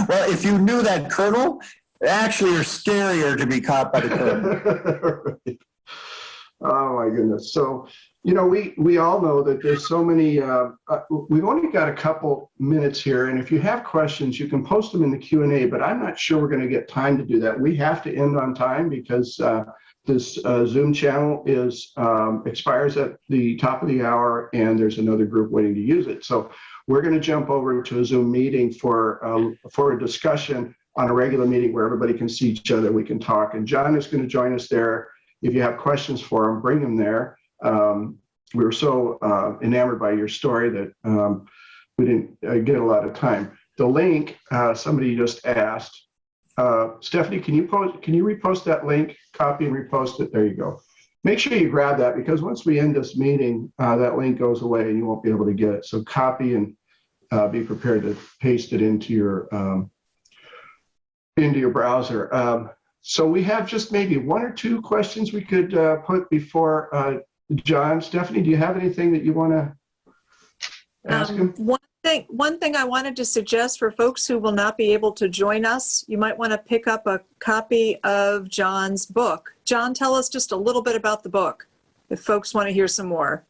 Well, if you knew that colonel, actually you're scarier to be caught by the colonel. Right. Oh my goodness. So, we all know that there's so many, we've only got a couple minutes here. And if you have questions, you can post them in the Q&A, but I'm not sure we're going to get time to do that. We have to end on time because this Zoom channel expires at the top of the hour, and there's another group waiting to use it. So we're going to jump over to a Zoom meeting for a discussion on a regular meeting where everybody can see each other. We can talk. And John is going to join us there. If you have questions for him, bring them there. We were so enamored by your story that we didn't get a lot of time. The link, somebody just asked, Stephanie, can you repost that link, copy and repost it? There you go. Make sure you grab that, because once we end this meeting, that link goes away and you won't be able to get it. So copy and be prepared to paste it into your browser. So we have just maybe one or two questions we could put before John. Stephanie, do you have anything that you want to ask him? One thing I wanted to suggest for folks who will not be able to join us, you might want to pick up a copy of John's book. John, tell us just a little bit about the book, if folks want to hear some more.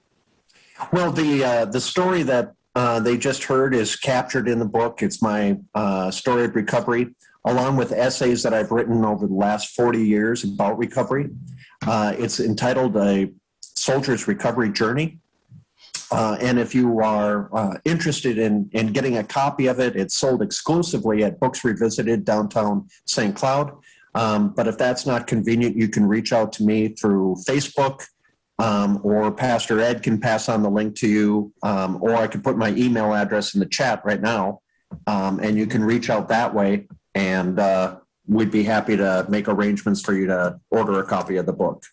Well, the story that they just heard is captured in the book. It's my story of recovery, along with essays that I've written over the last 40 years about recovery. It's entitled A Soldier's Recovery Journey. And if you are interested in getting a copy of it, it's sold exclusively at Books Revisited, downtown St. Cloud. But if that's not convenient, you can reach out to me through Facebook, or Pastor Ed can pass on the link to you, or I can put my email address in the chat right now, and you can reach out that way. And we'd be happy to make arrangements for you to order a copy of the book.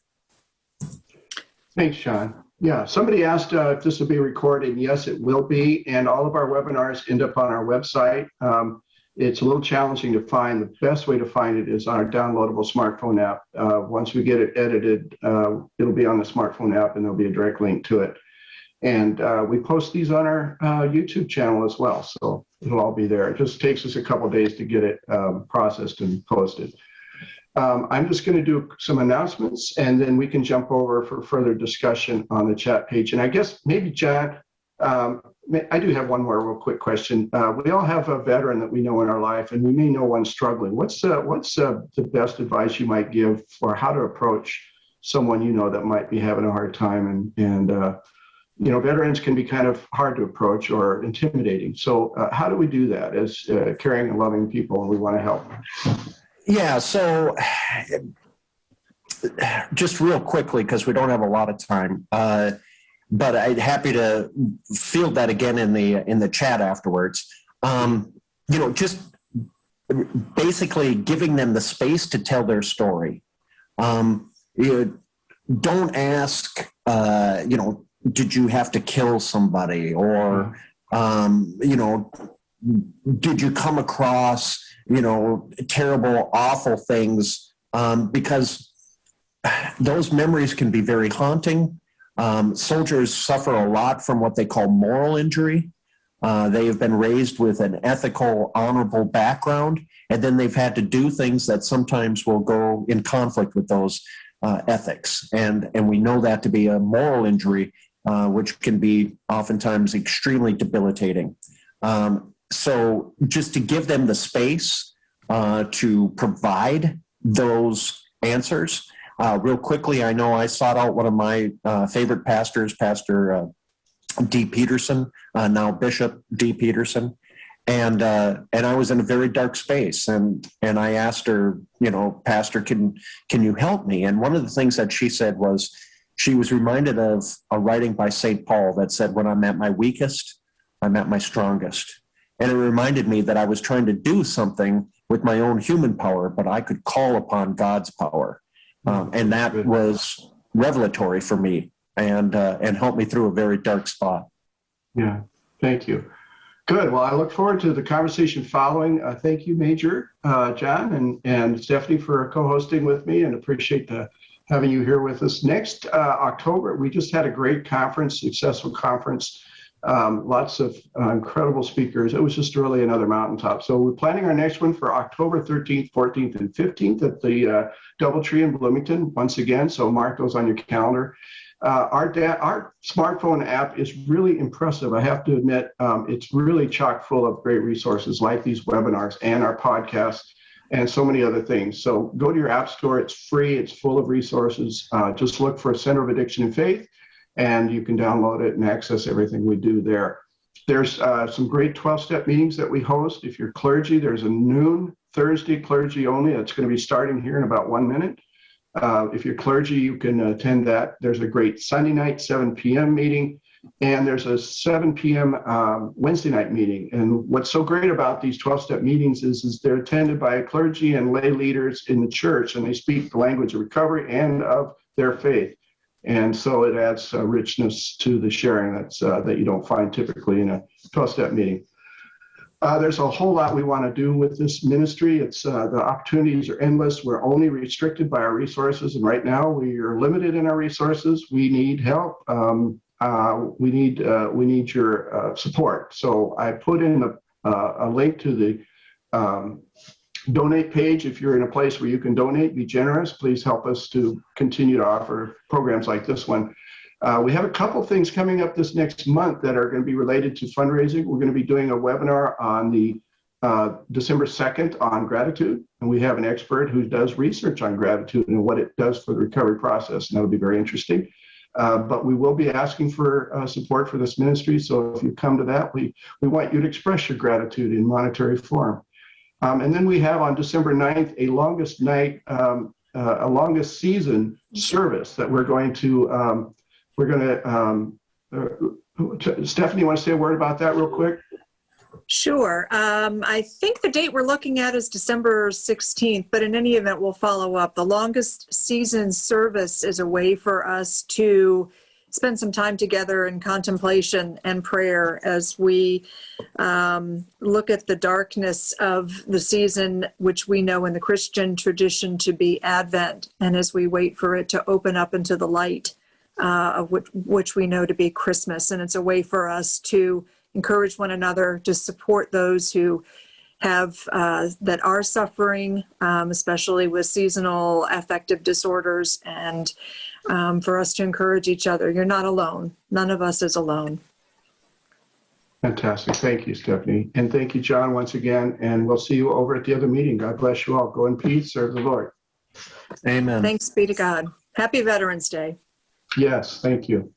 Thanks, John. Yeah, somebody asked if this will be recorded. And yes, it will be. And all of our webinars end up on our website. It's a little challenging to find. The best way to find it is on our downloadable smartphone app. Once we get it edited, it'll be on the smartphone app and there'll be a direct link to it. And we post these on our YouTube channel as well. So it'll all be there. It just takes us a couple of days to get it processed and posted. I'm just going to do some announcements and then we can jump over for further discussion on the chat page. And I guess maybe, John, I do have one more real quick question. We all have a veteran that we know in our life and we may know one struggling. What's the best advice you might give for how to approach someone you know that might be having a hard time? And you know, veterans can be kind of hard to approach or intimidating. So how do we do that as caring and loving people and we want to help? Yeah, so just real quickly, because we don't have a lot of time, but I'm happy to field that again in the chat afterwards. You know, just basically giving them the space to tell their story. You don't ask, you know, did you have to kill somebody, or you know, did you come across, you know, terrible, awful things, because those memories can be very haunting. Soldiers suffer a lot from what they call moral injury. They have been raised with an ethical, honorable background, and then they've had to do things that sometimes will go in conflict with those ethics. And we know that to be a moral injury, which can be oftentimes extremely debilitating. So just to give them the space to provide those answers. Real quickly, I know I sought out one of my favorite pastors, Pastor D. Peterson, now Bishop D. Peterson, and I was in a very dark space, and I asked her, you know, Pastor, can you help me? And one of the things that she said was, she was reminded of a writing by St. Paul that said, when I'm at my weakest, I'm at my strongest. And it reminded me that I was trying to do something with my own human power, but I could call upon God's power. And that was revelatory for me and helped me through a very dark spot. Yeah, thank you. Good. Well, I look forward to the conversation following. Thank you, Major John and Stephanie for co-hosting with me, and appreciate having you here with us. Next October, we just had a great conference, successful conference. Lots of incredible speakers. It was just really another mountaintop. So we're planning our next one for October 13th, 14th, and 15th at the Doubletree in Bloomington once again. So mark those on your calendar. Our smartphone app is really impressive. I have to admit, it's really chock full of great resources like these webinars and our podcasts and so many other things. So go to your app store. It's free. It's full of resources. Just look for Center of Addiction and Faith, and you can download it and access everything we do there. There's some great 12-step meetings that we host. If you're clergy, there's a noon Thursday clergy only. That's going to be starting here in about 1 minute. If you're clergy, you can attend that. There's a great Sunday night, 7 p.m. meeting, and there's a 7 p.m. Wednesday night meeting. And what's so great about these 12-step meetings is they're attended by clergy and lay leaders in the church, and they speak the language of recovery and of their faith. And so it adds richness to the sharing that you don't find typically in a 12-step meeting. There's a whole lot we want to do with this ministry. The opportunities are endless. We're only restricted by our resources, and right now we are limited in our resources. We need help. We need your support. So I put in a link to the donate page. If you're in a place where you can donate, be generous. Please help us to continue to offer programs like this one. We have a couple things coming up this next month that are going to be related to fundraising. We're going to be doing a webinar on the December 2nd on gratitude. And we have an expert who does research on gratitude and what it does for the recovery process. And that'll be very interesting. But we will be asking for support for this ministry. So if you come to that, we want you to express your gratitude in monetary form. And then we have on December 9th, a longest season service that we're going to, Stephanie, you want to say a word about that real quick? Sure. I think the date we're looking at is December 16th, but in any event, we'll follow up. The longest season service is a way for us to spend some time together in contemplation and prayer as we look at the darkness of the season, which we know in the Christian tradition to be Advent, and as we wait for it to open up into the light of which we know to be Christmas. And it's a way for us to encourage one another, to support those who have that are suffering, especially with seasonal affective disorders, and for us to encourage each other. You're not alone. None of us is alone. Fantastic. Thank you, Stephanie. And thank you, John, once again. And we'll see you over at the other meeting. God bless you all. Go in peace. Serve the Lord. Amen. Thanks be to God. Happy Veterans Day. Yes, thank you.